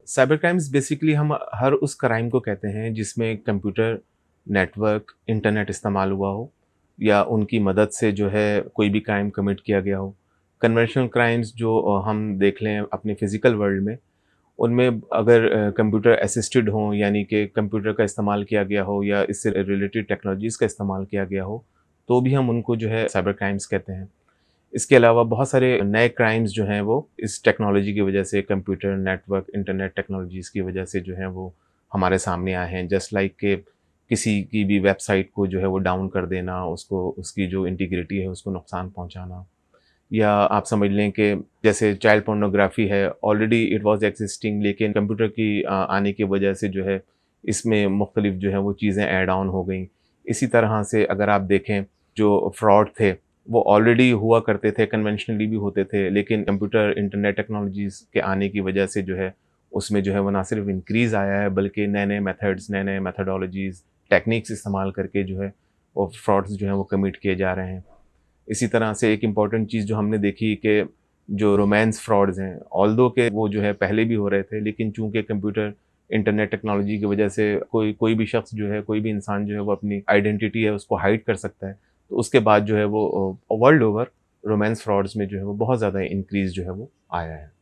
Cyber crimes basically हम हर उस crime को कहते हैं जिसमें कंप्यूटर, नेटवर्क, इंटरनेट इस्तेमाल हुआ हो या उनकी मदद से जो है कोई भी क्राइम कमिट किया गया हो। कन्वेंशनल क्राइम्स जो हम देख लें अपने फिज़िकल वर्ल्ड में, उनमें अगर कंप्यूटर असिस्टेड हों यानी कि कंप्यूटर का इस्तेमाल किया गया हो या इससे रिलेटेड टेक्नोलॉजीज़ का इस्तेमाल किया गया हो, तो भी हम उनको जो है साइबर क्राइम्स कहते हैं। इसके अलावा बहुत सारे नए क्राइम्स जो हैं वो इस टेक्नोलॉजी की वजह से कंप्यूटर, नेटवर्क, इंटरनेट टेक्नोलॉजीज़ की वजह से जो हैं वो हमारे सामने आए हैं। जस्ट लाइक कि किसी की भी वेबसाइट को जो है वो डाउन कर देना, उसको उसकी जो इंटीग्रिटी है उसको नुकसान पहुँचाना। या आप समझ लें कि जैसे चाइल्ड पोर्नोग्राफ़ी है, ऑलरेडी इट वाज़ एक्जिस्टिंग लेकिन कंप्यूटर की आने की वजह से जो है इसमें मुख्तलिफ़ जो है वो चीज़ें ऐड ऑन हो गईं। इसी तरह से अगर आप देखें जो फ्रॉड थे, वो ऑलरेडी हुआ करते थे, कन्वेंशनली भी होते थे, लेकिन कंप्यूटर, इंटरनेट टेक्नोलॉजीज़ के आने की वजह से जो है उसमें जो है वो ना सिर्फ़ इंक्रीज़ आया है बल्कि नए-नए मेथड्स, नए-नए मेथोडोलॉजीज़, टेक्नीक्स इस्तेमाल करके जो है वो फ्रॉड्स जो हैं वो कमिट किए जा रहे हैं। इसी तरह से एक इम्पॉर्टेंट चीज़ जो हमने देखी कि जो रोमांस फ्रॉड्स हैं, ऑल्दो के वो जो है पहले भी हो रहे थे, लेकिन चूँकि कंप्यूटर, इंटरनेट टेक्नोलॉजी की वजह से कोई कोई भी शख्स जो है, कोई भी इंसान जो है, वो अपनी आइडेंटिटी है उसको हाइड कर सकता है। तो उसके बाद जो है वो वर्ल्ड ओवर रोमांस फ्रॉड्स में जो है वो बहुत ज़्यादा इंक्रीज़ जो है वो आया है।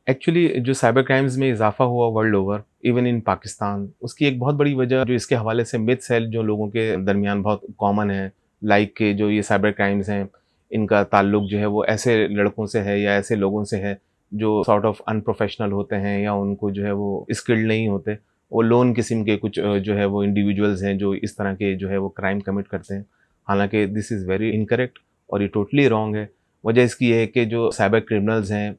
एक्चुअली जो साइबर क्राइम्स में इज़ाफ़ा हुआ world over, even in Pakistan, उसकी एक बहुत बड़ी वजह जो इसके हवाले से मिथ्स है जो लोगों के दरमियान बहुत कॉमन है, लाइक के जो ये साइबर क्राइम्स हैं, इनका ताल्लुक जो है वो ऐसे लड़कों से है या ऐसे लोगों से है जो सॉर्ट ऑफ अनप्रोफ़ेशनल होते हैं या उनको जो है वो स्किल्ड नहीं होते। वो लोन किस्म के कुछ जो है वो इंडिविजुअल्स हैं जो इस तरह के जो है वो क्राइम कमिट करते हैं। हालाँकि दिस इज़ वेरी इनकरेक्ट और ये टोटली रॉन्ग है। वजह इसकी ये है कि जो साइबर क्रिमिनल्स हैं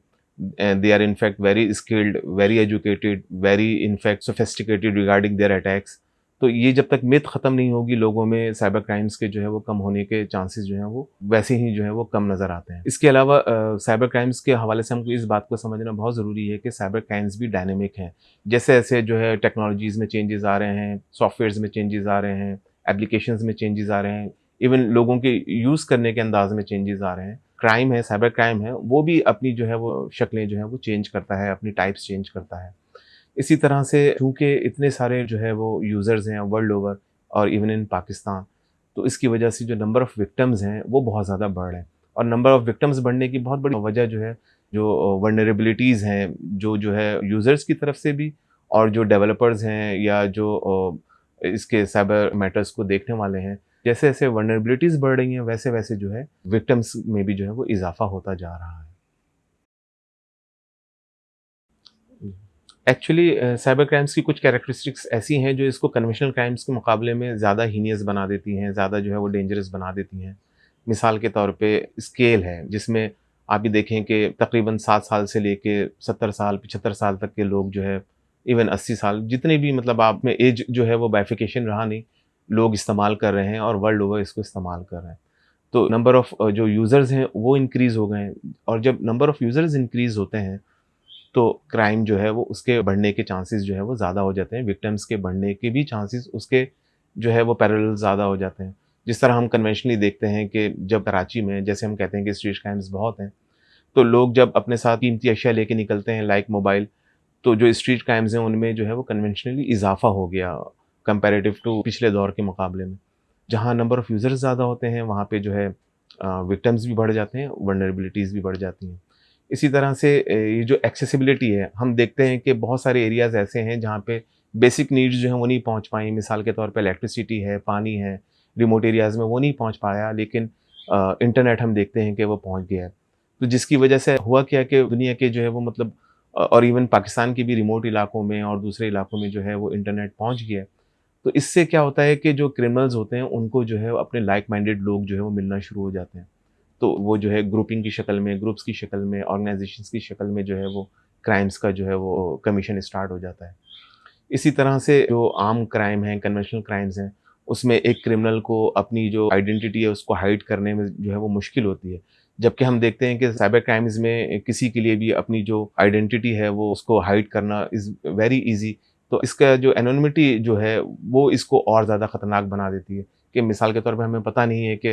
they are in fact very skilled, very educated, very in fact sophisticated regarding their attacks. तो ये जब तक मिथ ख़त्म नहीं होगी लोगों में साइबर क्राइम्स के जो है वो कम होने के चांसेस जो हैं वो वैसे ही जो है वो कम नज़र आते हैं। इसके अलावा साइबर क्राइम्स के हवाले से हमको इस बात को समझना बहुत ज़रूरी है कि साइबर क्राइम्स भी डायनेमिक हैं। जैसे-जैसे जो है टेक्नोलॉजीज़ में चेंजेज़ आ रहे हैं, सॉफ्टवेयर्स में चेंजेज़ आ रहे हैं, एप्लीकेशंस में चेंजेज़ आ रहे हैं, इवन लोगों के यूज़ करने के अंदाज़ में चेंजेज़ आ रहे हैं। क्राइम है, साइबर क्राइम है, वो भी अपनी जो है वो शक्लें जो हैं वो चेंज करता है, अपनी टाइप्स चेंज करता है। इसी तरह से चूँकि इतने सारे जो है वो यूज़र्स हैं वर्ल्ड ओवर और इवन इन पाकिस्तान, तो इसकी वजह से जो नंबर ऑफ़ विक्टिम्स हैं वो बहुत ज़्यादा बढ़ रहे हैं और नंबर ऑफ़ विक्टिम्स बढ़ने की बहुत बड़ी वजह जो है, जो वल्नरेबिलिटीज़ हैं, जो है यूज़र्स की तरफ से भी और जो डेवलपर्स हैं या जो इसके साइबर मैटर्स को देखने वाले हैं, जैसे-जैसे वल्नरेबिलिटीज़ बढ़ रही हैं, वैसे-वैसे जो है विक्टिम्स में भी जो है वो इज़ाफ़ा होता जा रहा है। एक्चुअली साइबर क्राइम्स की कुछ कैरेक्टरिस्टिक्स ऐसी हैं जो इसको कन्वेंशनल क्राइम्स के मुकाबले में ज़्यादा हीनियस बना देती हैं, ज़्यादा जो है वो डेंजरस बना देती हैं। मिसाल के तौर पे स्केल है, जिसमें आप ये देखें कि तकरीबन 7 साल से लेके 70 साल, 75 साल तक के लोग जो है, इवन 80 साल, जितने भी मतलब आप में एज जो है वो बाइफिकेशन रहा नहीं, लोग इस्तेमाल कर रहे हैं और वर्ल्ड ओवर इसको इस्तेमाल कर रहे हैं। तो नंबर ऑफ़ जो यूज़र्स हैं वो इंक्रीज़ हो गए हैं और जब नंबर ऑफ़ यूज़र्स इंक्रीज़ होते हैं तो क्राइम जो है वो उसके बढ़ने के चांसेस जो है वो ज़्यादा हो जाते हैं, विक्टिम्स के बढ़ने के भी चांसेस उसके जो है वो पैरेलल ज़्यादा हो जाते हैं। जिस तरह हम कन्वेंशनली देखते हैं कि जब कराची में जैसे हम कहते हैं कि स्ट्रीट क्राइम्स बहुत हैं, तो लोग जब अपने साथ कीमती अशिया लेके निकलते हैं लाइक मोबाइल, तो जो स्ट्रीट क्राइम्स हैं उनमें जो है वो कन्वेंशनली इज़ाफ़ा हो गया कंपैरेटिव टू पिछले दौर के मुकाबले में। जहाँ नंबर ऑफ़ यूज़र्स ज़्यादा होते हैं वहाँ पे जो है विक्टिम्स भी बढ़ जाते हैं, वल्नरेबिलिटीज़ भी बढ़ जाती हैं। इसी तरह से ये जो एक्सेसिबिलिटी है, हम देखते हैं कि बहुत सारे एरियाज़ ऐसे हैं जहाँ पे बेसिक नीड्स जो हैं वो नहीं पहुँच पाई। मिसाल के तौर पे इलेक्ट्रिसिटी है, पानी है, रिमोट एरियाज़ में वो नहीं पहुँच पाया लेकिन इंटरनेट हम देखते हैं कि वो पहुँच गया है। तो जिसकी वजह से हुआ क्या कि दुनिया के जो है वो मतलब और इवन पाकिस्तान के भी रिमोट इलाकों में और दूसरे इलाकों में जो है वो इंटरनेट पहुँच गया है। तो इससे क्या होता है कि जो क्रिमिनल्स होते हैं उनको जो है अपने लाइक माइंडेड लोग जो है वो मिलना शुरू हो जाते हैं। तो वो जो है ग्रुपिंग की शक्ल में, ग्रुप्स की शक्ल में, ऑर्गनाइज़ेशंस की शक्ल में जो है वो क्राइम्स का जो है वो कमीशन स्टार्ट हो जाता है। इसी तरह से जो आम क्राइम है, कन्वेंशनल क्राइम्स हैं, उसमें एक क्रिमिनल को अपनी जो आइडेंटिटी है उसको हाइड करने में जो है वो मुश्किल होती है। जबकि हम देखते हैं कि साइबर क्राइम्स में किसी के लिए भी अपनी जो आइडेंटिटी है वो उसको हाइड करना इज़ वेरी ईज़ी। तो इसका जो एनोनिमिटी जो है वो इसको और ज़्यादा खतरनाक बना देती है कि मिसाल के तौर पे हमें पता नहीं है कि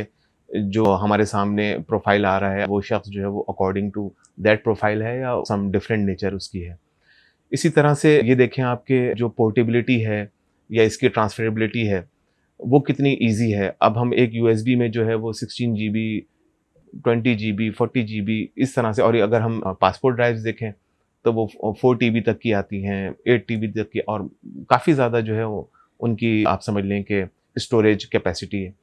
जो हमारे सामने प्रोफ़ाइल आ रहा है, वो शख़्स जो है वो अकॉर्डिंग टू दैट प्रोफ़ाइल है या सम डिफरेंट नेचर उसकी है। इसी तरह से ये देखें आपके जो पोर्टेबिलिटी है या इसकी ट्रांसफ़रेबिलिटी है, वो कितनी ईज़ी है। अब हम एक यूएसबी में जो है वो 16 जीबी, 20 जीबी, 40 जीबी इस तरह से, और अगर हम पासपोर्ट ड्राइव्स देखें, तो वो 4 टीबी तक की आती हैं, 8 टीबी तक की, और काफ़ी ज़्यादा जो है वो उनकी आप समझ लें कि स्टोरेज कैपेसिटी है।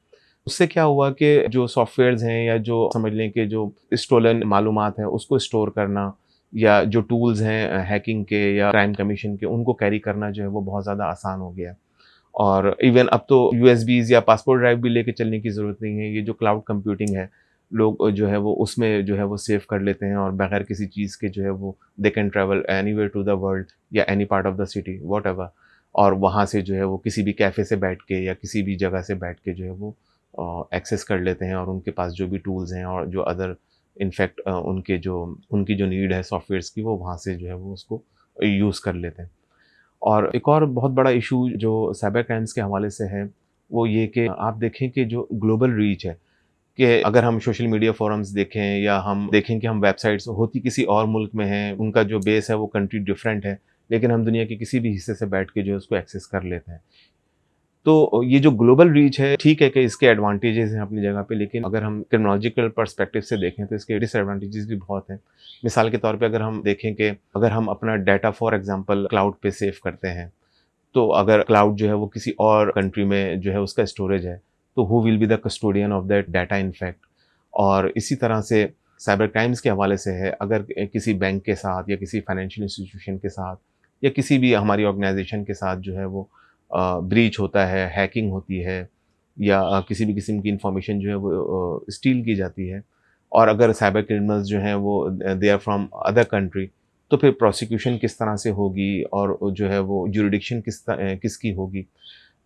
उससे क्या हुआ कि जो सॉफ्टवेयर्स हैं या जो समझ लें कि जो स्टोलन मालूमात है उसको स्टोर करना, या जो टूल्स हैं हैकिंग के या क्राइम कमीशन के, उनको कैरी करना जो है वो बहुत ज़्यादा आसान हो गया है। और इवन अब तो यूएसबीज़ या पासपोर्ट ड्राइव भी लेके चलने की ज़रूरत नहीं है। ये जो क्लाउड कंप्यूटिंग है, लोग जो है वो उसमें जो है वो सेव कर लेते हैं, और बगैर किसी चीज़ के जो है वो they can travel anywhere to the world या any part of the city whatever, और वहाँ से जो है वो किसी भी कैफ़े से बैठ के या किसी भी जगह से बैठ के जो है वो एक्सेस कर लेते हैं, और उनके पास जो भी टूल्स हैं और जो अदर इनफैक्ट उनकी जो नीड है सॉफ्टवेयर्स की, वो वहाँ से जो है वो उसको यूज़ कर लेते हैं। और एक और बहुत बड़ा इशू जो साइबर क्राइम्स के हवाले से है, वो ये कि आप देखें कि जो ग्लोबल रीच है, कि अगर हम सोशल मीडिया फोरम्स देखें या हम देखें कि हम वेबसाइट्स होती किसी और मुल्क में हैं, उनका जो बेस है वो कंट्री डिफरेंट है, लेकिन हम दुनिया के किसी भी हिस्से से बैठ के जो है उसको एक्सेस कर लेते हैं। तो ये जो ग्लोबल रीच है, ठीक है कि इसके एडवांटेजेस हैं अपनी जगह पे, लेकिन अगर हम क्रिमिनोलॉजिकल पर्सपेक्टिव से देखें तो इसके डिसएडवांटेजेस भी बहुत हैं। मिसाल के तौर पे अगर हम देखें कि अगर हम अपना डाटा फॉर एग्ज़ाम्पल क्लाउड पे सेव करते हैं, तो अगर क्लाउड जो है वो किसी और कंट्री में जो है उसका स्टोरेज है, तो who will be the custodian of that data in fact. और इसी तरह से साइबर क्राइम्स के हवाले से है, अगर किसी बैंक के साथ या किसी फाइनेंशियल इंस्टीट्यूशन के साथ या किसी भी हमारी ऑर्गेनाइजेशन के साथ जो है वो ब्रीच होता है, हैकिंग होती है, या किसी भी किस्म की इंफॉर्मेशन जो है वो स्टील की जाती है, और अगर साइबर क्रिमिनल्स जो हैं वो they are from other country, तो फिर प्रोसिक्यूशन किस तरह से होगी और जो है वो ज्यूरिडिक्शन किसकी होगी।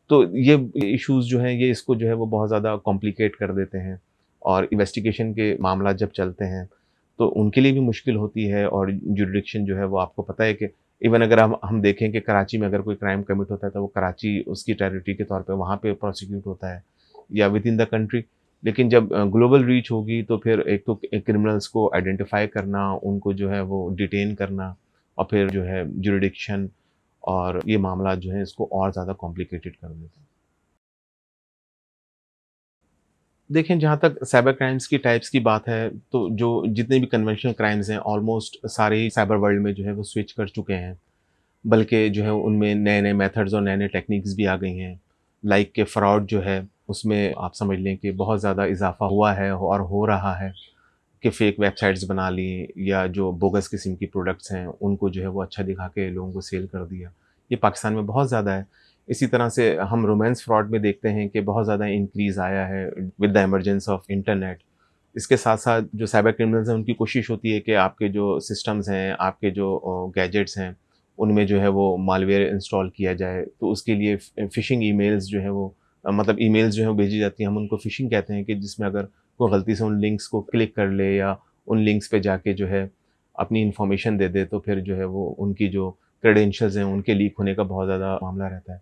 तो ये इश्यूज़ जो हैं ये इसको जो है वो बहुत ज़्यादा कॉम्प्लिकेट कर देते हैं, और इन्वेस्टिगेशन के मामला जब चलते हैं, तो उनके लिए भी मुश्किल होती है, और ज्यूरिडिक्शन जो है वो आपको पता है कि इवन अगर हम देखें कि कराची में अगर कोई क्राइम कमिट होता है, तो वो कराची उसकी टेरिटरी के तौर पे वहाँ पे प्रोसिक्यूट होता है, या विद इन द कंट्री। लेकिन जब ग्लोबल रीच होगी, तो फिर एक तो क्रिमिनल्स को आइडेंटिफ़ाई करना, उनको जो है वो डिटेन करना, और फिर जो है ज्यूरिडिक्शन, और ये मामला जो है इसको और ज़्यादा कॉम्प्लिकेटेड कर देते हैं। देखें, जहाँ तक साइबर क्राइम्स की टाइप्स की बात है, तो जो जितने भी कन्वेंशनल क्राइम्स हैं ऑलमोस्ट सारे ही साइबर वर्ल्ड में जो है वो स्विच कर चुके हैं। बल्कि जो है उनमें नए-नए मेथड्स और नए-नए टेक्निक्स भी आ गई हैं। लाइक के फ्रॉड जो है, उसमें आप समझ लें कि बहुत ज़्यादा इज़ाफ़ा हुआ है और हो रहा है, कि फ़ेक वेबसाइट्स बना ली, या जो बोगस किस्म की प्रोडक्ट्स हैं, उनको जो है वो अच्छा दिखा के लोगों को सेल कर दिया। ये पाकिस्तान में बहुत ज़्यादा है। इसी तरह से हम रोमांस फ्रॉड में देखते हैं कि बहुत ज़्यादा इंक्रीज़ आया है with the emergence of internet. इसके साथ-साथ जो साइबर क्रिमिनल्स हैं, उनकी कोशिश होती है कि आपके जो सिस्टम्स हैं, आपके जो गैजेट्स हैं, उनमें जो है वो मालवेयर इंस्टॉल किया जाए। तो उसके लिए फ़िशिंग ईमेल्स जो है वो मतलब ईमेल्स जो हैं वो भेजी जाती हैं, हम उनको फ़िशिंग कहते हैं, कि जिसमें अगर कोई गलती से उन लिंक्स को क्लिक कर ले, या उन लिंक्स पे जाके जो है अपनी इन्फॉर्मेशन दे दे, तो फिर जो है वो उनकी जो क्रेडेंशियल्स हैं उनके लीक होने का बहुत ज़्यादा मामला रहता है।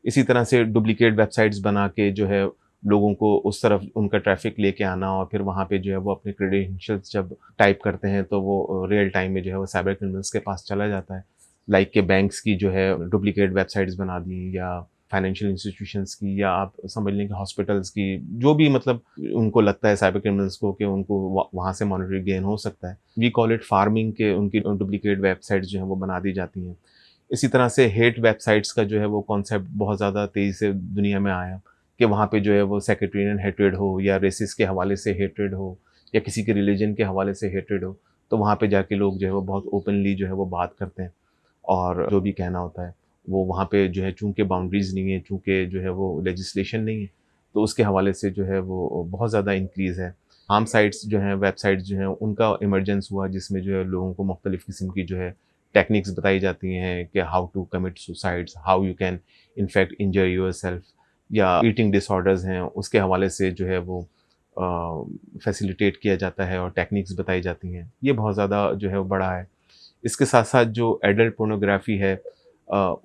इसी तरह से डुप्लिकेट वेबसाइट्स बना के जो है लोगों को उस तरफ उनका ट्रैफ़िक लेके आना, और फिर वहाँ पे जो है वो अपने क्रेडेंशियल्स जब टाइप करते हैं, तो वो रियल टाइम में जो है वो साइबर क्रिमिनल्स के पास चला जाता है। लाइक के बैंक्स की जो है डुप्लिकेट वेबसाइट्स बना दी, या फाइनेंशियल इंस्टीट्यूशंस की, या आप समझ लें कि हॉस्पिटल्स की, जो भी मतलब उनको लगता है साइबर क्रिमिनल्स को कि उनको वहाँ से मॉनेटरी गेन हो सकता है। वी कॉल इट फार्मिंग, के उनकी डुप्लिकेट वेबसाइट्स जो हैं वो बना दी जाती हैं। इसी तरह से हेट वेबसाइट्स का जो है वो कॉन्सेप्ट बहुत ज़्यादा तेज़ी से दुनिया में आया, कि वहाँ पे जो है वो सेक्टेरियन हेट्रेड हो, या रेसिस के हवाले से हेट्रेड हो, या किसी के रिलीजन के हवाले से हेट्रेड हो, तो वहाँ पे जाके लोग जो है वो बहुत ओपनली जो है वो बात करते हैं, और जो भी कहना होता है, वो वहाँ पे जो है चूँकि बाउंड्रीज़ नहीं है, चूँकि जो है वो लेजिस्लेशन नहीं है, तो उसके हवाले से जो है वो बहुत ज़्यादा इंक्रीज़ है। आर्म साइट्स जो हैं, वेबसाइट्स जो हैं, उनका इमर्जेंस हुआ, जिसमें जो है लोगों को मुख्तलिफ़ किस्म की जो है टेक्निक्स बताई जाती हैं, कि how to commit suicides, how you can in fact injure yourself, या ईटिंग डिसऑर्डर्स हैं, उसके हवाले से जो है वो फैसिलिटेट किया जाता है, और टेक्निक्स बताई जाती हैं। ये बहुत ज़्यादा जो है वो बढ़ा है। इसके साथ-साथ जो एडल्ट पोर्नोग्राफ़ी है,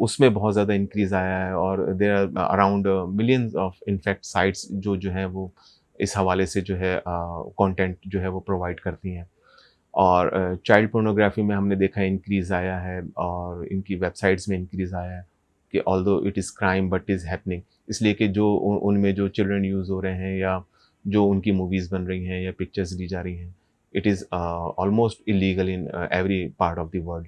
उसमें बहुत ज़्यादा इंक्रीज़ आया है, और there are around millions of in fact sites जो हैं वो इस हवाले से जो है कंटेंट जो है वो प्रोवाइड करती हैं। और चाइल्ड पोर्नोग्राफी में हमने देखा है इंक्रीज़ आया है और इनकी वेबसाइट्स में इंक्रीज़ आया है कि although it is crime but is happening, इसलिए कि जो उनमें जो चिल्ड्रन यूज़ हो रहे हैं या जो उनकी मूवीज़ बन रही हैं या पिक्चर्स ली जा रही हैं, it is almost illegal in every part of the world.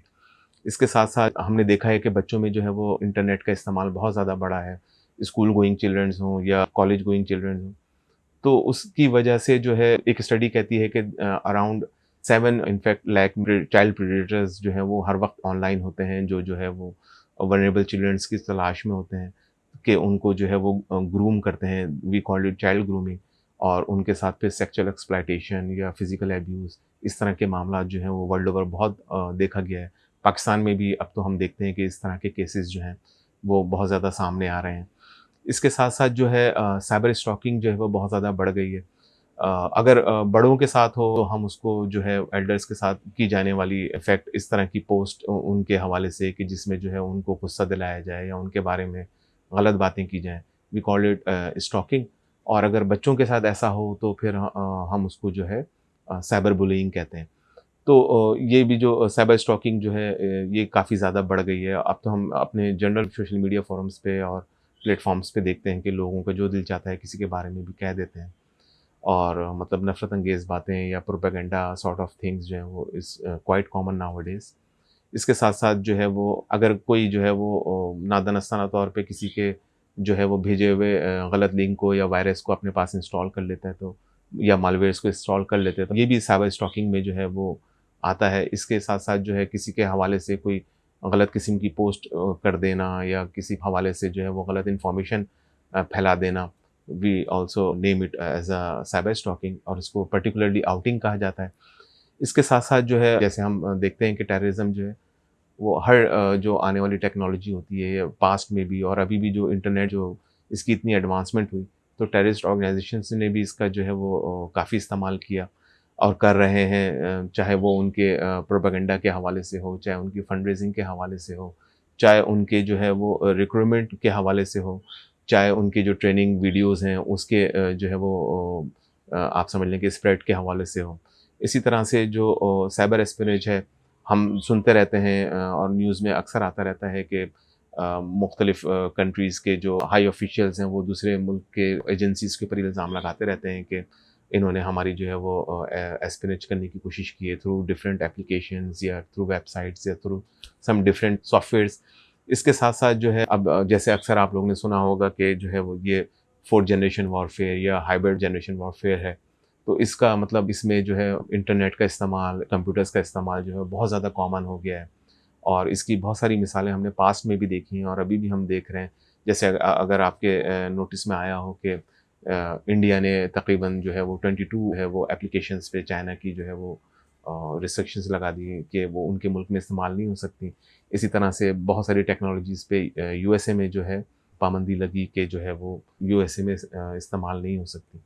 इसके साथ-साथ हमने देखा है कि बच्चों में जो है वो इंटरनेट का इस्तेमाल बहुत ज़्यादा बढ़ा है। स्कूल गोइंग चिल्ड्रंस हों या कॉलेज गोइंग चिल्ड्रंस हों, तो उसकी वजह से जो है एक स्टडी कहती है कि around 7 in fact like child predators जो हैं वो हर वक़्त ऑनलाइन होते हैं, जो है वो वल्नरेबल चिल्ड्रंस की तलाश में होते हैं कि उनको जो है वो ग्रूम करते हैं, we called it child grooming, और उनके साथ फिर सेक्सुअल एक्सप्लॉयटेशन या फिज़िकल अब्यूज़, इस तरह के मामलात जो हैं वो वर्ल्ड ओवर बहुत देखा गया है। पाकिस्तान में भी अब तो हम देखते हैं कि इस तरह के केसेस जो हैं वो बहुत ज़्यादा सामने आ रहे हैं। इसके साथ-साथ जो है साइबर स्टॉकिंग जो है वो बहुत ज़्यादा बढ़ गई है। अगर बड़ों के साथ हो तो हम उसको जो है एल्डर्स के साथ की जाने वाली इफ़ेक्ट इस तरह की पोस्ट उनके हवाले से कि जिसमें जो है उनको गुस्सा दिलाया जाए या उनके बारे में गलत बातें की जाएँ, वी कॉल इट स्टॉकिंग। और अगर बच्चों के साथ ऐसा हो तो फिर हम उसको जो है साइबर बुलिंग कहते हैं। तो ये भी जो साइबर स्टॉकिंग जो है ये काफ़ी ज़्यादा बढ़ गई है। अब तो हम अपने जनरल सोशल मीडिया फ़ोरम्स पे और प्लेटफ़ॉर्म्स पे देखते हैं कि लोगों का जो दिल चाहता है किसी के बारे में भी कह देते हैं। और मतलब नफ़रत अंगेज़ बातें या प्रोपेगेंडा सॉर्ट ऑफ थिंग्स जो हैं वो इज़ क्वाइट कॉमन नाउअडेज़। इसके साथ-साथ जो है वो अगर कोई जो है वो नादानस्ताना तौर पे किसी के जो है वो भेजे हुए गलत लिंक को या वायरस को अपने पास इंस्टॉल कर लेता है तो, या मालवेयर्स को इंस्टॉल कर लेते हैं, तो ये भी साइबर स्टॉकिंग में जो है वो आता है। इसके साथ-साथ जो है किसी के हवाले से कोई गलत किस्म की पोस्ट कर देना या किसी हवाले से जो है वो गलत इन्फॉर्मेशन फैला देना, we also name it as a cyber stalking, और इसको पर्टिकुलरली आउटिंग कहा जाता है। इसके साथ-साथ जो है जैसे हम देखते हैं कि टेररिज़्म जो है वो हर जो आने वाली टेक्नोलॉजी होती है या पास्ट में भी और अभी भी जो इंटरनेट जो इसकी इतनी एडवांसमेंट हुई, तो टेररिस्ट ऑर्गेनाइजेशंस ने भी इसका जो है वो काफ़ी इस्तेमाल किया और कर रहे हैं, चाहे वो उनके प्रोपेगेंडा के हवाले से हो, चाहे उनकी फंड रेज़िंग के हवाले से हो, चाहे उनके जो है वो रिक्रूटमेंट के हवाले से हो, चाहे उनकी जो ट्रेनिंग वीडियोज़ हैं उसके जो है वो आप समझ लें कि स्प्रेड के हवाले से हो। इसी तरह से जो साइबर एस्पियोनेज है, हम सुनते रहते हैं और न्यूज़ में अक्सर आता रहता है कि मुख्तलिफ़ कंट्रीज़ के जो हाई ऑफ़िशियल्स हैं वो दूसरे मुल्क के एजेंसीज़ के ऊपर इल्ज़ाम लगाते रहते हैं कि इन्होंने हमारी जो है वो एस्पियोनेज करने की कोशिश की है थ्रू डिफरेंट एप्लीकेशंस या थ्रू वेबसाइट्स या थ्रू सम डिफरेंट सॉफ्टवेयर्स। इसके साथ-साथ जो है अब जैसे अक्सर आप लोगों ने सुना होगा कि जो है वो ये 4th जनरेशन वॉरफेयर या हाइब्रिड जनरेशन वॉरफेयर है। तो इसका मतलब इसमें जो है इंटरनेट का इस्तेमाल, कंप्यूटर्स का इस्तेमाल जो है बहुत ज़्यादा कॉमन हो गया है और इसकी बहुत सारी मिसालें हमने पास्ट में भी देखी हैं और अभी भी हम देख रहे हैं। जैसे अगर आपके नोटिस में आया हो कि इंडिया ने तकरीबन जो है वो 22 है वो एप्लीकेशंस पे चाइना की जो है वो रिस्ट्रिक्शंस लगा दी कि वो उनके मुल्क में इस्तेमाल नहीं हो सकती। इसी तरह से बहुत सारी टेक्नोलॉजीज़ पे यूएसए में जो है पाबंदी लगी कि जो है वो यूएसए में इस्तेमाल नहीं हो सकती।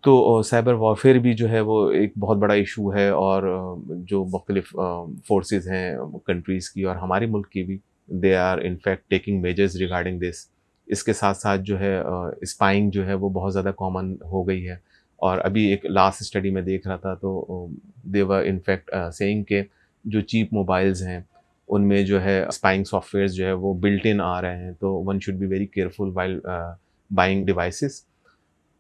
तो साइबर वॉरफेयर भी जो है वो एक बहुत बड़ा इशू है और जो मुख्तलिफ फोर्सेस हैं कंट्रीज़ की और हमारे मुल्क की भी, they are in fact taking measures regarding this. इसके साथ-साथ जो है स्पाइंग जो है वो बहुत ज़्यादा कॉमन हो गई है और अभी एक लास्ट स्टडी में देख रहा था तो दे वर इन फैक्ट सेइंग के जो चीप मोबाइल्स हैं, उनमें जो है स्पाइंग सॉफ्टवेयर्स जो है वो बिल्ट इन आ रहे हैं, तो one should be very careful while buying devices.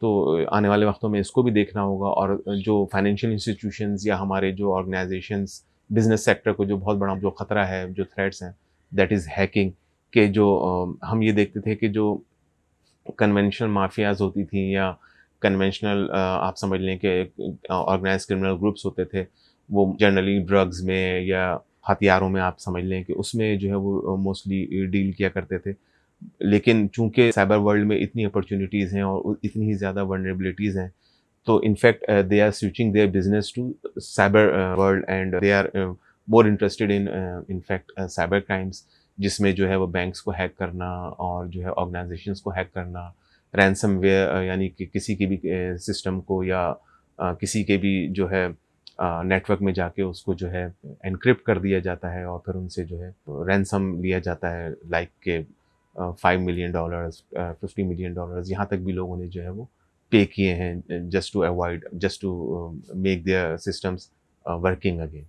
तो आने वाले वक़्तों में इसको भी देखना होगा और जो फाइनेंशियल इंस्टीट्यूशंस या हमारे जो ऑर्गेनाइज़ेशंस, बिज़नेस सेक्टर को जो बहुत बड़ा जो ख़तरा है, जो थ्रेट्स हैं, दैट इज़ हैकिंग के जो हम ये देखते थे कि जो कन्वेंशनल माफ़ियाज़ होती थीं या कन्वेंशनल आप समझ लें कि ऑर्गेनाइज़्ड क्रिमिनल ग्रुप्स होते थे, वो जनरली ड्रग्स में या हथियारों में आप समझ लें कि उसमें जो है वो मोस्टली डील किया करते थे। लेकिन चूँकि साइबर वर्ल्ड में इतनी अपॉर्च्युनिटीज़ हैं और इतनी ही ज़्यादा वल्नरेबिलिटीज़ हैं, तो in fact they are switching their business to cyber world and they are more interested in fact cyber crimes, जिसमें जो है वो बैंक्स को हैक करना और जो है ऑर्गेनाइज़ेशंस को हैक करना, रैनसमवेयर यानी कि किसी के भी सिस्टम को या किसी के भी जो है नेटवर्क में जाके उसको जो है एन्क्रिप्ट कर दिया जाता है और फिर उनसे जो है रैनसम लिया जाता है लाइक के $5 मिलियन $50 मिलियन यहाँ तक भी लोगों ने जो है वो पे किए हैं just to make their systems working again.